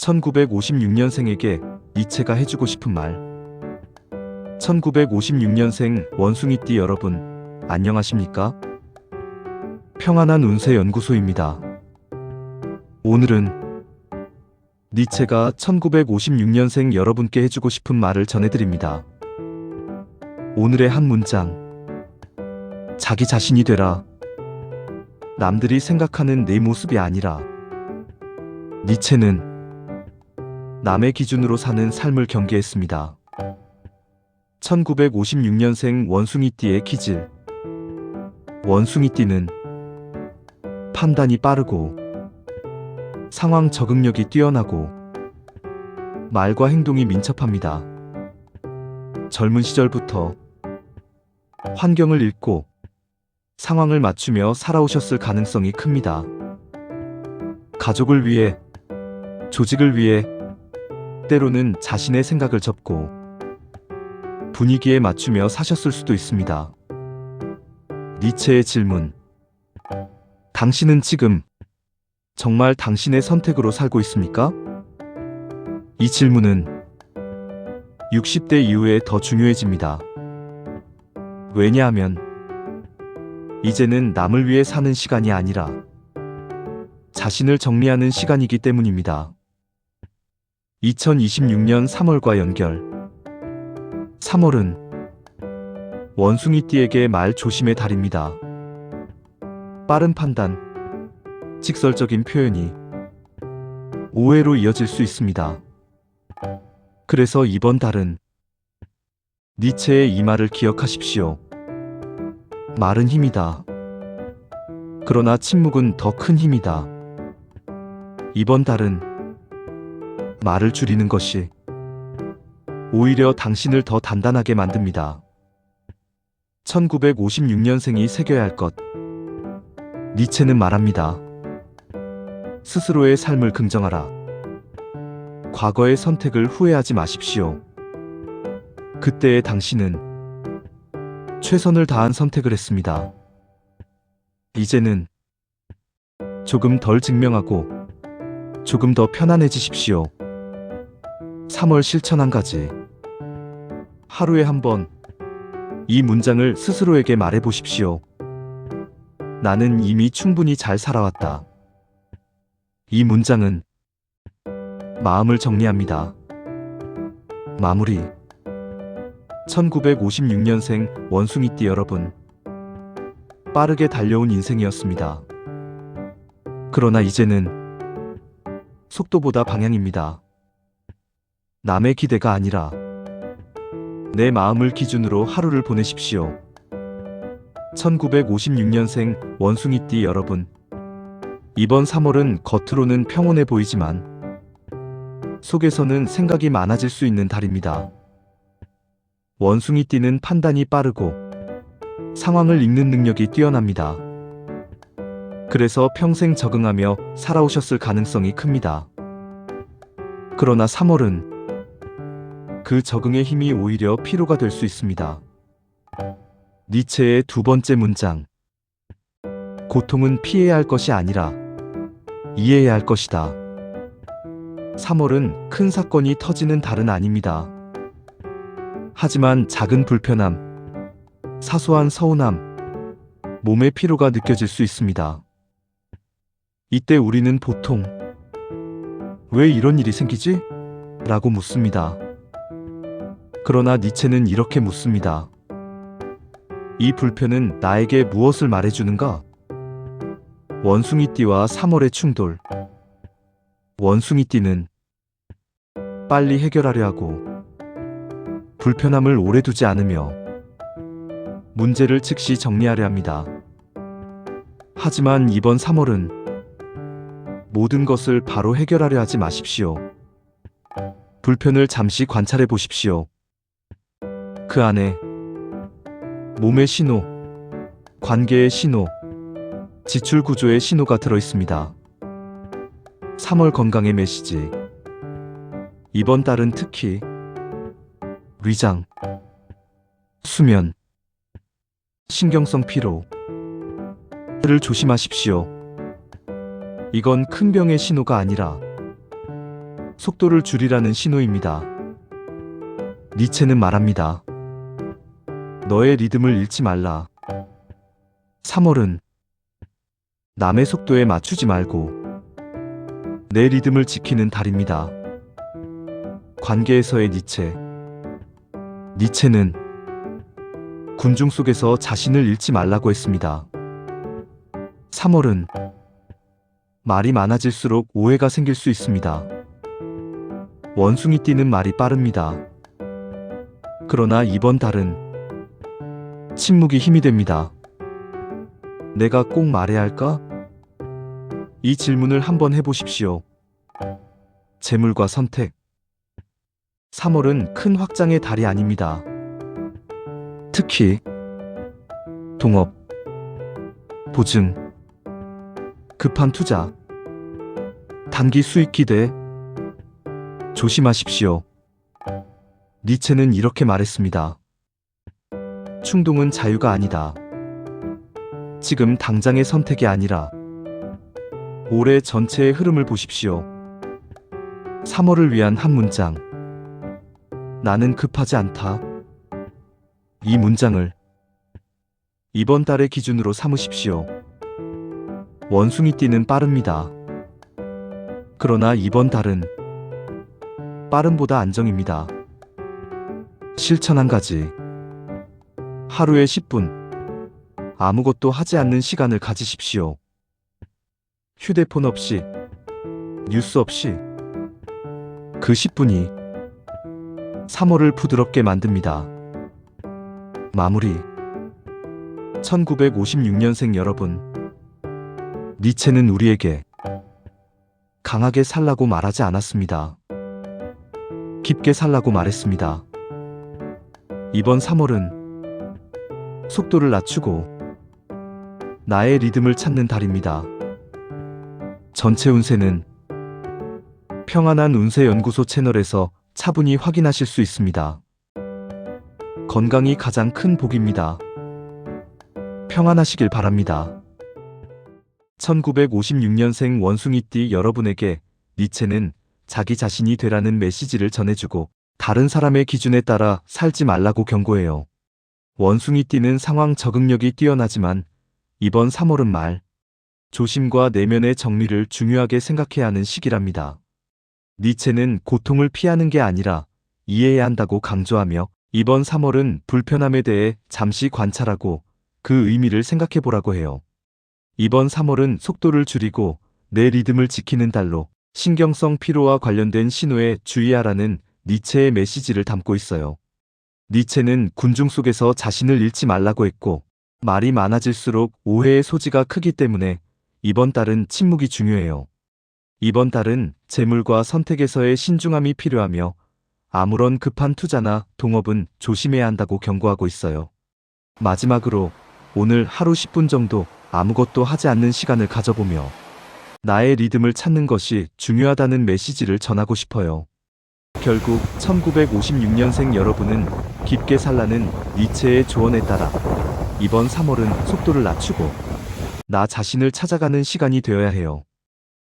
1956년생에게 니체가 해주고 싶은 말. 1956년생 원숭이띠 여러분, 안녕하십니까? 평안한 운세 연구소입니다. 오늘은 니체가 1956년생 여러분께 해주고 싶은 말을 전해드립니다. 오늘의 한 문장. 자기 자신이 되라. 남들이 생각하는 내 모습이 아니라. 니체는 남의 기준으로 사는 삶을 경계했습니다. 1956년생 원숭이띠의 기질. 원숭이띠는 판단이 빠르고 상황 적응력이 뛰어나고 말과 행동이 민첩합니다. 젊은 시절부터 환경을 읽고 상황을 맞추며 살아오셨을 가능성이 큽니다. 가족을 위해, 조직을 위해, 때로는 자신의 생각을 접고 분위기에 맞추며 사셨을 수도 있습니다. 니체의 질문. 당신은 지금 정말 당신의 선택으로 살고 있습니까? 이 질문은 60대 이후에 더 중요해집니다. 왜냐하면 이제는 남을 위해 사는 시간이 아니라 자신을 정리하는 시간이기 때문입니다. 2026년 3월과 연결. 3월은 원숭이띠에게 말 조심의 달입니다. 빠른 판단, 직설적인 표현이 오해로 이어질 수 있습니다. 그래서 이번 달은 니체의 이 말을 기억하십시오. 말은 힘이다. 그러나 침묵은 더 큰 힘이다. 이번 달은 말을 줄이는 것이 오히려 당신을 더 단단하게 만듭니다. 1956년생이 새겨야 할 것. 니체는 말합니다. 스스로의 삶을 긍정하라. 과거의 선택을 후회하지 마십시오. 그때의 당신은 최선을 다한 선택을 했습니다. 이제는 조금 덜 증명하고 조금 더 편안해지십시오. 3월 실천 한 가지. 하루에 한 번 이 문장을 스스로에게 말해 보십시오. 나는 이미 충분히 잘 살아왔다. 이 문장은 마음을 정리합니다. 마무리. 1956년생 원숭이띠 여러분. 빠르게 달려온 인생이었습니다. 그러나 이제는 속도보다 방향입니다. 남의 기대가 아니라 내 마음을 기준으로 하루를 보내십시오. 1956년생 원숭이띠 여러분. 이번 3월은 겉으로는 평온해 보이지만 속에서는 생각이 많아질 수 있는 달입니다. 원숭이띠는 판단이 빠르고 상황을 읽는 능력이 뛰어납니다. 그래서 평생 적응하며 살아오셨을 가능성이 큽니다. 그러나 3월은 그 적응의 힘이 오히려 피로가 될 수 있습니다. 니체의 두 번째 문장. 고통은 피해야 할 것이 아니라 이해해야 할 것이다. 3월은 큰 사건이 터지는 달은 아닙니다. 하지만 작은 불편함, 사소한 서운함, 몸의 피로가 느껴질 수 있습니다. 이때 우리는 보통 왜 이런 일이 생기지? 라고 묻습니다. 그러나 니체는 이렇게 묻습니다. 이 불편은 나에게 무엇을 말해주는가? 원숭이띠와 3월의 충돌. 원숭이띠는 빨리 해결하려 하고 불편함을 오래 두지 않으며 문제를 즉시 정리하려 합니다. 하지만 이번 3월은 모든 것을 바로 해결하려 하지 마십시오. 불편을 잠시 관찰해 보십시오. 그 안에 몸의 신호, 관계의 신호, 지출 구조의 신호가 들어 있습니다. 3월 건강의 메시지. 이번 달은 특히 위장, 수면, 신경성 피로를 조심하십시오. 이건 큰 병의 신호가 아니라 속도를 줄이라는 신호입니다. 니체는 말합니다. 너의 리듬을 잃지 말라. 3월은 남의 속도에 맞추지 말고 내 리듬을 지키는 달입니다. 관계에서의 니체. 니체는 군중 속에서 자신을 잃지 말라고 했습니다. 3월은 말이 많아질수록 오해가 생길 수 있습니다. 원숭이 띠는 말이 빠릅니다. 그러나 이번 달은 침묵이 힘이 됩니다. 내가 꼭 말해야 할까? 이 질문을 한번 해보십시오. 재물과 선택. 3월은 큰 확장의 달이 아닙니다. 특히 동업, 보증, 급한 투자, 단기 수익 기대. 조심하십시오. 니체는 이렇게 말했습니다. 충동은 자유가 아니다. 지금 당장의 선택이 아니라 올해 전체의 흐름을 보십시오. 3월을 위한 한 문장. 나는 급하지 않다. 이 문장을 이번 달의 기준으로 삼으십시오. 원숭이 띠는 빠릅니다. 그러나 이번 달은 빠름보다 안정입니다. 실천 한 가지. 하루에 10분 아무것도 하지 않는 시간을 가지십시오. 휴대폰 없이, 뉴스 없이. 그 10분이 3월을 부드럽게 만듭니다. 마무리. 1956년생 여러분, 니체는 우리에게 강하게 살라고 말하지 않았습니다. 깊게 살라고 말했습니다. 이번 3월은 속도를 낮추고 나의 리듬을 찾는 달입니다. 전체 운세는 평안한 운세 연구소 채널에서 차분히 확인하실 수 있습니다. 건강이 가장 큰 복입니다. 평안하시길 바랍니다. 1956년생 원숭이띠 여러분에게 니체는 자기 자신이 되라는 메시지를 전해주고 다른 사람의 기준에 따라 살지 말라고 경고해요. 원숭이띠는 상황 적응력이 뛰어나지만 이번 3월은 말, 조심과 내면의 정리를 중요하게 생각해야 하는 시기랍니다. 니체는 고통을 피하는 게 아니라 이해해야 한다고 강조하며 이번 3월은 불편함에 대해 잠시 관찰하고 그 의미를 생각해 보라고 해요. 이번 3월은 속도를 줄이고 내 리듬을 지키는 달로 신경성 피로와 관련된 신호에 주의하라는 니체의 메시지를 담고 있어요. 니체는 군중 속에서 자신을 잃지 말라고 했고 말이 많아질수록 오해의 소지가 크기 때문에 이번 달은 침묵이 중요해요. 이번 달은 재물과 선택에서의 신중함이 필요하며 아무런 급한 투자나 동업은 조심해야 한다고 경고하고 있어요. 마지막으로 오늘 하루 10분 정도 아무것도 하지 않는 시간을 가져보며 나의 리듬을 찾는 것이 중요하다는 메시지를 전하고 싶어요. 결국 1956년생 여러분은 깊게 살라는 니체의 조언에 따라 이번 3월은 속도를 낮추고 나 자신을 찾아가는 시간이 되어야 해요.